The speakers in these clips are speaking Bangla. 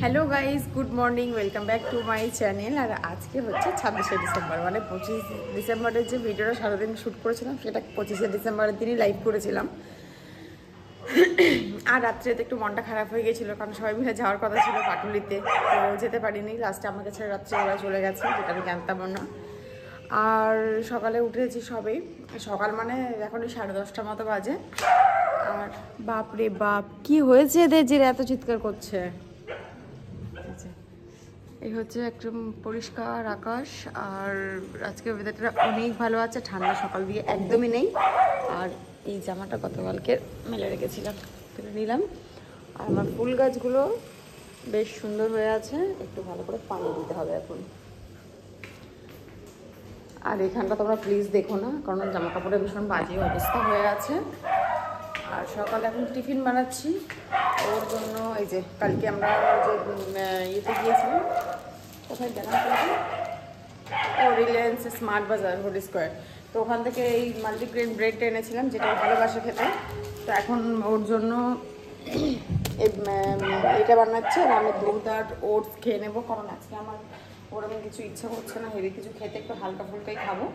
Hello guys, good morning, welcome back to my channel. আর আজকে হচ্ছে 26শে ডিসেম্বর, মানে 25 ডিসেম্বরের যে ভিডিওটা সারাদিন শ্যুট করেছিলাম সেটা 25শে ডিসেম্বরের দিনই লাইভ করেছিলাম। আর রাত্রে তো একটু মনটা খারাপ হয়ে গেছিলো, কারণ সবাই মিলে যাওয়ার কথা ছিল পাটুলিতে, তো যেতে পারিনি। লাস্টে আমাকে ছেড়ে রাত্রে ওরা চলে গেছে, যেটা আমি জানতাম না। আর সকালে উঠেছি সবেই, সকাল মানে এখনই 10:30 মতো বাজে। আর বাপরে বাপ, কি হয়েছে এদের যে এত চিৎকার করছে। এই হচ্ছে একদম পরিষ্কার আকাশ, আর আজকে ওয়েদারটা অনেক ভালো আছে, ঠান্ডা সকাল দিয়ে একদমই নেই। আর এই জামাটা গতকালকে মেলে রেখেছিলাম, তুলে নিলাম। আর আমার ফুল গাছগুলো বেশ সুন্দর হয়ে আছে, একটু ভালো করে পানি দিতে হবে এখন। আর এখানটা তোমরা প্লিজ দেখো না, কারণ জামা কাপড়ের ভীষণ বাজে অবস্থা হয়ে আছে। আর সকালে এখন টিফিন বানাচ্ছি ওর জন্য। এই যে কালকে আমরা যে ইয়েতে গিয়েছিলাম, কোথায় গেলাম, ও রিলায়েন্স স্মার্ট বাজার হোড স্কোয়ার, তো ওখান থেকে এই মাল্টিগ্রেন ব্রেডটা এনেছিলাম, যেটা ভালোবাসে খেতে। তো এখন ওর জন্য এটা বানাচ্ছে, আর আমি দুধ আর ওটস খেয়ে নেবো, কারণ আজকে আমার ওরকম কিছু ইচ্ছা করছে না হেভি কিছু খেতে, একটু হালকা ফুলকাই খাবো।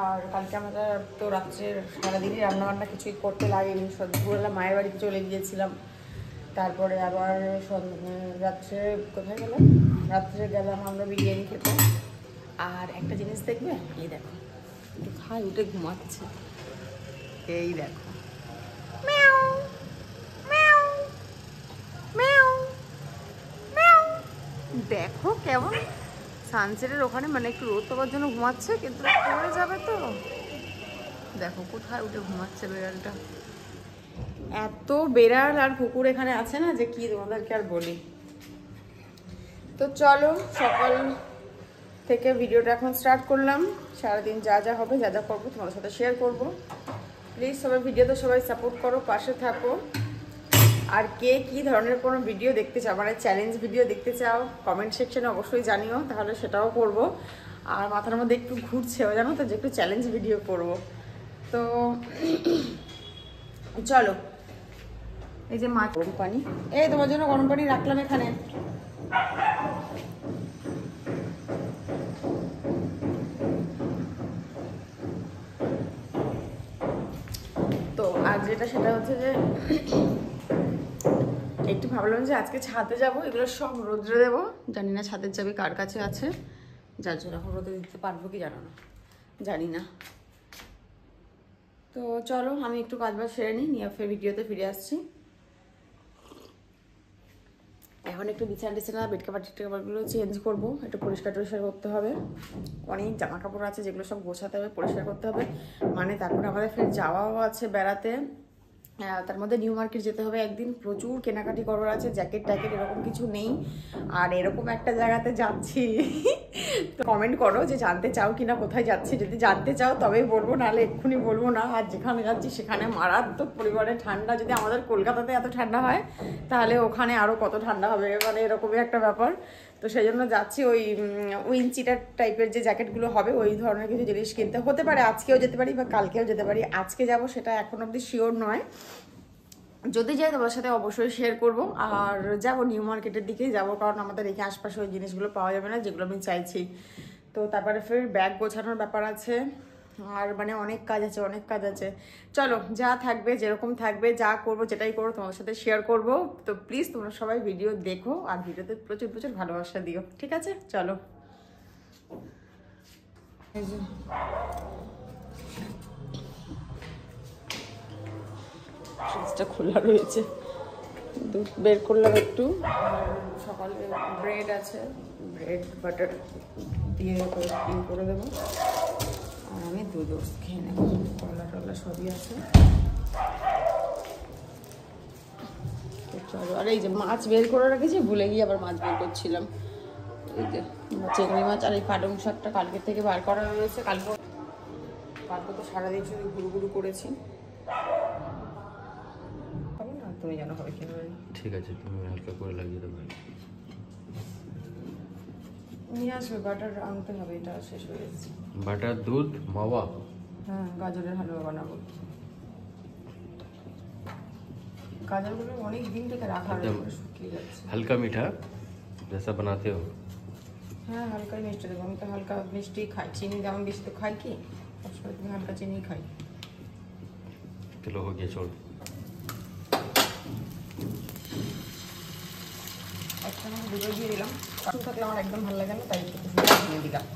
আর কালকে আমরা তো রাত্রের সারাদিনই রান্নাবান্না কিছুই করতে লাগেনি, দুপুরবেলা মায়ের বাড়িতে চলে গিয়েছিলাম। তারপরে আবার রাত্রে কোথায় গেলাম, রাত্রে গেলাম আমরা বিরিয়ানি খেতে। আর একটা জিনিস দেখবে, এই দেখো খাই উঠে ঘুমাচ্ছে, এই দেখো ম্যাও ম্যাও ম্যাও ম্যাও। দেখো কেমন সানসেটের ওখানে, মানে একটু রোদ পাওয়ার জন্য ঘুমাচ্ছে, কিন্তু পড়ে যাবে তো। দেখো কোথায় উঠে ঘুমাচ্ছে বেড়ালটা। এত বেড়াল আর কুকুর এখানে আছে না, যে কি তোমাদেরকে আর বলি। তো চলো, সকাল থেকে ভিডিওটা এখন স্টার্ট করলাম। সারাদিন যা যা হবে, যা যা করবো তোমাদের সাথে শেয়ার করব। প্লিজ সবাই ভিডিওতে সবাই সাপোর্ট করো, পাশে থাকো। আর কে কী ধরনের কোনো ভিডিও দেখতে চাও, মানে চ্যালেঞ্জ ভিডিও দেখতে চাও, কমেন্ট সেকশনে অবশ্যই জানিও, তাহলে সেটাও করব। আর মাথার মধ্যে একটু ঘুরছেও জানো তো, যে একটু চ্যালেঞ্জ ভিডিও করব। তো চলো, এই যে মাছ, গরম পানি, এই তোমার জন্য গরম পানি রাখলাম এখানে। তো আর যেটা সেটা হচ্ছে যে একটু ভাবলাম যে আজকে ছাদে যাব, এগুলো সব রোদ্রে দেবো। জানি না ছাদের চাবি কার কাছে আছে, যার জন্য এখন রোদে দিতে পারবো কি জানো না, জানি না। তো চলো আমি একটু কাজবাজ সেরে নিয়ে ফের ভিডিওতে ফিরে আসছি। এখন একটু বিছানা টিছানা বেড কাভার টেড কাভারগুলো চেঞ্জ করবো, একটু পরিষ্কার টরিষ্কার করতে হবে। অনেক জামা কাপড় আছে যেগুলো সব গোছাতে হবে, পরিষ্কার করতে হবে। মানে তারপরে আমাদের ফের যাওয়াও আছে বেড়াতে, তার মধ্যে নিউ মার্কেট যেতে হবে একদিন, প্রচুর কেনাকাটি করার আছে, জ্যাকেট ট্যাকেট এরকম কিছু নেই। আর এরকম একটা জায়গাতে যাচ্ছি, তো কমেন্ট করো যে জানতে চাও কিনা কোথায় যাচ্ছি, যদি জানতে চাও তবেই বলবো, নাহলে এক্ষুনি বলবো না। আর যেখানে যাচ্ছি সেখানে মারাত্মক পরিমাণে ঠান্ডা, যদি আমাদের কলকাতাতে এত ঠান্ডা হয় তাহলে ওখানে আরও কত ঠান্ডা হবে, মানে এরকমই একটা ব্যাপার। তো সেই জন্য যাচ্ছি ওই উইনচিটার টাইপের যে জ্যাকেটগুলো হবে, ওই ধরনের কিছু জিনিস কিনতে। হতে পারে আজকেও যেতে পারি বা কালকেও যেতে পারি, আজকে যাব সেটা এখন অবধি শিওর নয়। যদি যাই তোমার সাথে অবশ্যই শেয়ার করব। আর যাবো নিউ মার্কেটের দিকেই যাবো, কারণ আমাদের এখানে আশপাশে ওই জিনিসগুলো পাওয়া যাবে না যেগুলো আমি চাইছি। তো তারপরে ফের ব্যাগ গোছানোর ব্যাপার আছে, আর মানে অনেক কাজ আছে, অনেক কাজ আছে। চলো, যা থাকবে, যেরকম থাকবে, যা করবো, যেটাই করবো তোমাদের সাথে শেয়ার করব। তো প্লিজ তোমরা সবাই ভিডিও দেখো, আর ভিডিওতে প্রচুর প্রচুর ভালোবাসা দিও, ঠিক আছে? চলো, ফ্রিজটা খোলা রয়েছে, দুধ বের করলাম একটু। সকালে ব্রেড আছে, ব্রেড বাটার দিয়ে করে দেবো। আর আমি দুধ খেয়ে নেবো, কলা টলা সবই আছে। চলো, আর এই যে মাছ বের করে রেখেছি, ভুলে গিয়ে আবার মাছ বের করছিলাম। এই যে চিংড়ি মাছ আর এই পালং শাকটা কালকে থেকে বার করা হয়েছে। কালকে তো সারাদিন শুধু ঘুরু ঘুরু করেছি। তুমি জানো হবে কিনা, ঠিক আছে, তুমি হালকা করে লাগিয়ে দেবে। নিয়ে আসবে, বাটার আনতে হবে, এটা শেষ হয়ে গেছে। বাটার, দুধ, মাওয়া। হ্যাঁ, গাজরের হালুয়া বানাবো। গাজরগুলো অনেক দিন থেকে রাখা একদম। হয়েছে, শুকিয়ে যাচ্ছে। हल्का मीठा जैसा बनाते हो। হ্যাঁ, হালকাই মিষ্টি দেবো। আমি তো হালকা মিষ্টি খাই, চিনি যেমন বেশি তো খাই কি, সবসময় তুমি হালকা চিনি খাই। चलो हो गया छोड़। একটা আমি দুটো দিয়ে দিলাম, কারণ থাকলে আমার একদম ভালো লাগে না, তাই একটু দিয়ে দিলাম।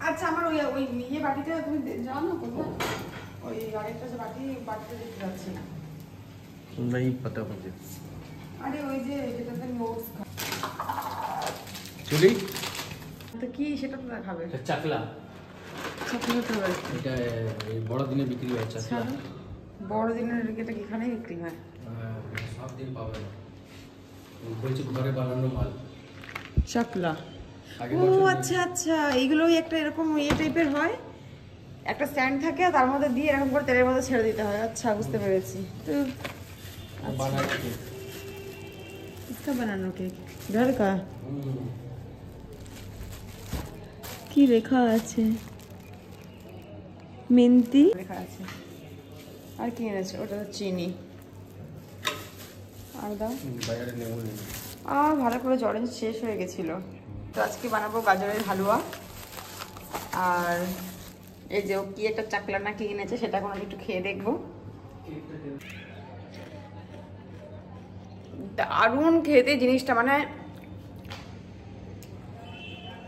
আচ্ছা, আমার ওই ওই ইয়ে বাটিটা তুমি যাও না কোথায়, ওই আরেকটা যে বাটিটা দেখতে পাচ্ছি না। नहीं पता मुझे। আরে ওই যে যেটাতে নোটস খাই, চুলি তো কি সেটা তো দেখাবে। এটা চাকলা, সত্যি হতে হবে। এটা এই বড়দিনে বিক্রি হয় চাকলা। বড়দিনের এটা এখানেই বিক্রি হয়। সব দিন পাবেন, বলছি ঘরে বানানো মাল। চাকলা, আগের ও বছর আচ্ছা আচ্ছা, এইগুলোই একটা এরকম ইয়ে টাইপের হয়, একটা স্ট্যান্ড থাকে আর তার মধ্যে দিয়ে এরকম করে তেলের মধ্যে ছেড়ে দিতে হয়। আচ্ছা, বুঝতে পেরেছি। তো বানায় কি? इसका बनानो केक घर का কি লেখা আছে? মিন্তি লেখা আছে। আর কি এনেছে? ওটা তো চিনি। আর দাও। বাইরে নেবো নেই। ভালো করে জল শেষ হয়ে গেছিল। তো আজকে বানাবো গাজরের হালুয়া। আর এই যে ও কি একটা চাকলা না কি এনেছে, সেটা এখন আমি একটু খেয়ে দেখবো। দারুণ খেতে জিনিসটা, মানে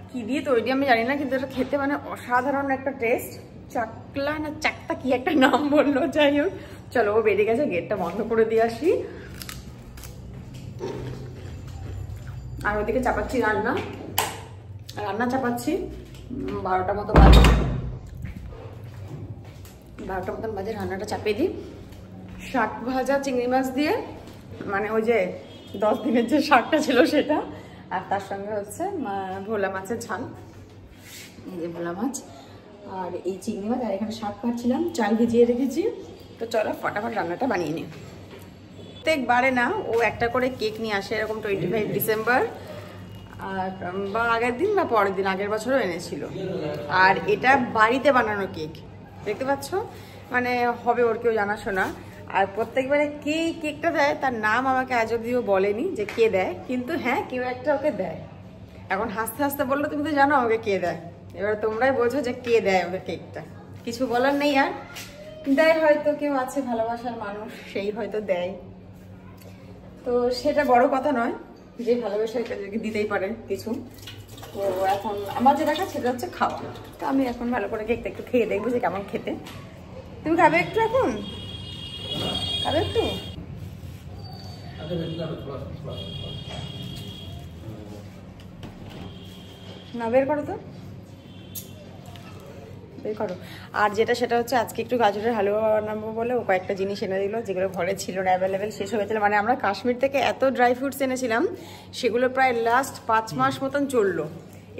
কি দিয়ে তৈরি আমি জানি না, কিন্তু এটা খেতে মানে অসাধারণ একটা টেস্ট। চাকলা না চাকতা কি একটা নাম বললো, যাই হোক। চলো, ও বেরিয়ে গেছে, গেটটা বন্ধ করে দিয়ে আসি। আর ওদিকে চাপাচ্ছি রান্না চাপাচ্ছি। 12টা মতো বাজে, 12টা মতন বাজে, রান্নাটা চাপিয়ে দিই। শাক ভাজা চিংড়ি মাছ দিয়ে, মানে ওই যে 10 দিনের যে শাকটা ছিল সেটা, আর তার সঙ্গে হচ্ছে ভোলা মাছের ঝাল, এই যে ভোলা মাছ আর এই চিংড়ি মাছ, আর এখানে শাক কাটছিলাম, চাল ভিজিয়ে রেখেছি। তো চলো ফটাফট রান্নাটা বানিয়ে নিই। প্রত্যেকবারে না ও একটা করে কেক নিয়ে আসে, এরকম 25 ডিসেম্বর আর বা আগের দিন বা পরের দিন, আগের বছরও এনেছিল। আর এটা বাড়িতে বানানো কেক, দেখতে পাচ্ছ, মানে হবে ওর কেউ জানাশোনা। আর প্রত্যেকবারে কে কেকটা দেয় তার নাম আমাকে আজ অব্দিও বলেনি যে কে দেয়, কিন্তু হ্যাঁ কেউ একটা ওকে দেয়। এখন হাসতে হাসতে বললো তুমি তো জানো আমাকে কে দেয়, এবার তোমরাই বোঝো যে কে দেয় ওকে কেকটা। কিছু বলার নেই, আর দেয় হয়তো কেউ আছে ভালোবাসার মানুষ, সেই হয়তো দেয়। তো সেটা বড় কথা নয়, যে ভালোবাসা দিতেই পারে কিছু। তো এখন আমার যেটা কাজ সেটা হচ্ছে খাওয়া। তো আমি এখন ভালো করে কেকটা একটু খেয়ে দেখবো যে কেমন খেতে। তুমি খাবে একটু? এখন খাবে একটু? না, বের করো তো, বের করো। আর যেটা সেটা হচ্ছে আজকে একটু গাজরের হালুয়া বানাবো বলে ও কয়েকটা জিনিস এনে দিল, যেগুলো ঘরে ছিল না, অ্যাভেলেবেল শেষ হয়ে গেছিলো। মানে আমরা কাশ্মীর থেকে এত ড্রাই ফ্রুটস এনেছিলাম, সেগুলো প্রায় লাস্ট 5 মাস মতন চললো।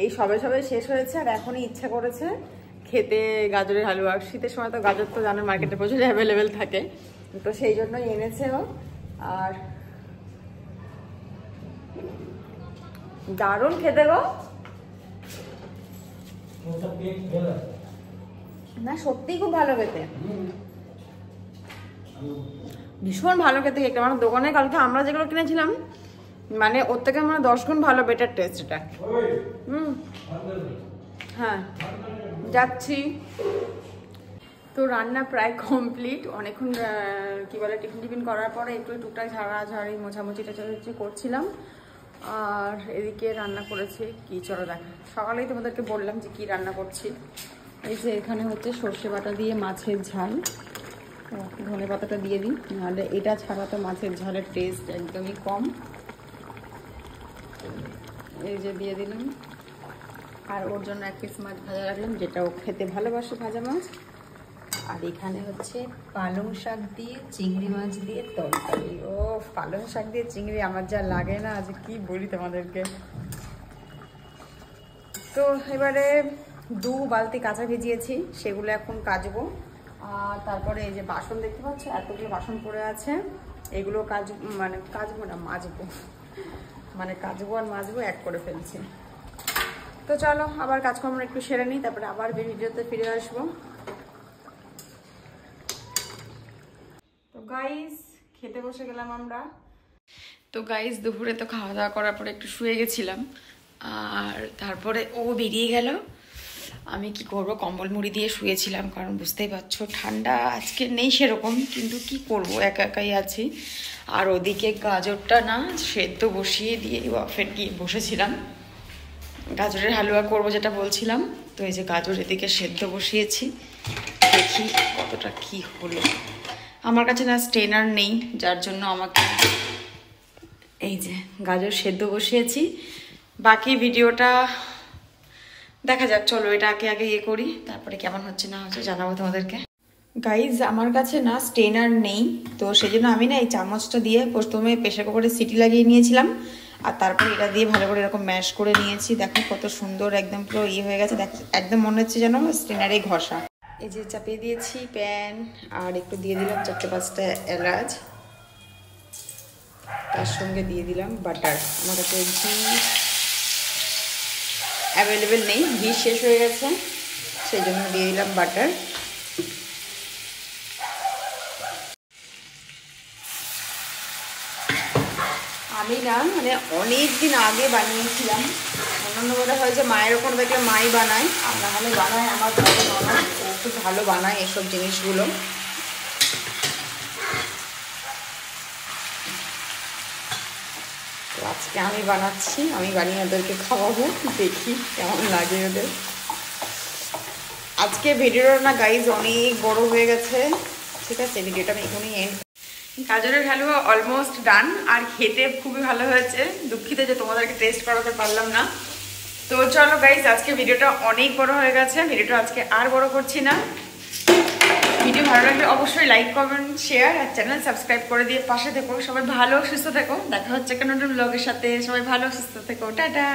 এই সবে সবে শেষ হয়েছে, আর এখনই ইচ্ছা করেছে খেতে গাজরের হালুয়া। শীতের সময় তো গাজর তো জানো মার্কেটে প্রচুর অ্যাভেলেবেল থাকে, তো সেই জন্যই এনেছে ও। আর দারুণ খেতে গো, না সত্যিই খুব ভালো খেতে, ভীষণ ভালো খেতে কেকটা। মানে দোকানে কালকে আমরা যেগুলো কিনেছিলাম, মানে ওর থেকে মানে 10 গুণ ভালো, বেটার টেস্ট এটা। হ্যাঁ, যাচ্ছি। তো রান্না প্রায় কমপ্লিট। অনেকক্ষণ কি বলে টিফিন করার পরে একটু টুকটাক ঝাড়াঝাড়ি মোছামুছি টাছামুছি করছিলাম। আর এদিকে রান্না করেছি কি, চলো দেখা। সকালেই তোমাদেরকে বললাম যে কি রান্না করছি। এই যে এখানে হচ্ছে সর্ষে বাটা দিয়ে মাছের ঝাল, ধনে পাতাটা দিয়ে দিই, নাহলে এটা ছাড়া তো মাছের ঝালের টেস্ট একদমই কম। এই যে দিয়ে দিলাম। আর ওর জন্য 1 পিস মাছ ভাজা রাখলাম, যেটা ও খেতে ভালোবাসে, ভাজা মাছ। আর এখানে হচ্ছে পালং শাক দিয়ে চিংড়ি মাছ দিয়ে তরকারি। ও পালং শাক দিয়ে চিংড়ি আমার যা লাগে না, আজ কি বলি তোমাদেরকে। তো এবারে 2 বালতি কাঁচা ভিজিয়েছি, সেগুলো এখন কাচবো। আর তারপরে এই যে বাসন দেখতে পাচ্ছ, এতগুলো বাসন পড়ে আছে, এগুলো কাচবো না, মাজবো। কাচবো আর মাজবো এক করে ফেলছি। তো চলো আবার কাজকর্ম একটু সেরে নিই, তারপরে আবার ভিডিওতে ফিরে আসবো। তো গাইস খেতে বসে গেলাম আমরা। তো গাইস দুপুরে তো খাওয়া দাওয়া করার পরে একটু শুয়ে গেছিলাম, আর তারপরে ও বেরিয়ে গেল। আমি কি করব, কম্বল মুড়ি দিয়ে শুয়েছিলাম, কারণ বুঝতেই পারছো ঠান্ডা আজকে নেই সেরকম, কিন্তু কি করব একা একাই আছি। আর ওদিকে গাজরটা না সেদ্ধ বসিয়ে দিয়ে ওয়াফের গিয়ে বসেছিলাম, গাজরের হালুয়া করব যেটা বলছিলাম। তো এই যে গাজর এদিকে সেদ্ধ বসিয়েছি, দেখি কতটা কি হলো। আমার কাছে না স্টেনার নেই, যার জন্য আমাকে এই যে গাজর সেদ্ধ বসিয়েছি। বাকি ভিডিওটা দেখা যাক, চলো এটা আগে ইয়ে করি, তারপরে কেমন হচ্ছে না হচ্ছে জানাবো তোমাদেরকে। গাইজ আমার কাছে না স্টেনার নেই, তো সেই জন্য আমি না এই চামচটা দিয়ে প্রথমে প্রেসার কুকারে সিটি লাগিয়ে নিয়েছিলাম, আর তারপরে এটা দিয়ে ভালো করে এরকম ম্যাশ করে নিয়েছি। দেখো কত সুন্দর একদম পুরো ইয়ে হয়ে গেছে, দেখ একদম মনে হচ্ছে যেন স্টেনারে ঘষা। এই যে চাপিয়ে দিয়েছি প্যান, আর একটু দিয়ে দিলাম 4-5টা এলাচ, তার সঙ্গে দিয়ে দিলাম বাটার। আমার কাছে ঘি অ্যাভেলেবেল নেই, ঘি শেষ হয়ে গেছে, সেই জন্য দিয়ে দিলাম বাটার। আমি না অনেক দিন আগে বানিয়েছিলাম, অন্যান্য বোধ হয় যে মায়ের ওপর দেখলে মাই বানায়, আর না হলে বানায় আমার বড় ননদ, ও খুব ভালো বানায় এসব জিনিসগুলো। তো আজকে আমি বানাচ্ছি, আমি বানিয়ে ওদেরকে খাওয়াবো, দেখি কেমন লাগে ওদের। আজকে ভিডিওটা না গাইজ অনেক বড় হয়ে গেছে, ঠিক আছে, ভিডিওটা আমি এখানেই এন্ড। গাজরের হালুয়া অলমোস্ট ডান, আর খেতে খুবই ভালো হয়েছে। দুঃখিত যে তোমাদেরকে টেস্ট করাতে পারলাম না। তো চলো গাইজ আজকে ভিডিওটা অনেক বড় হয়ে গেছে, ভিডিওটা আজকে আর বড় করছি না। ভিডিও ভালো লাগলে অবশ্যই লাইক কমেন্ট শেয়ার আর চ্যানেল সাবস্ক্রাইব করে দিয়ে পাশে থেকো। সবাই ভালো সুস্থ থেকো, দেখা হচ্ছে একটা নতুন ব্লগের সাথে। সবাই ভালো সুস্থ থেকো, টাটা।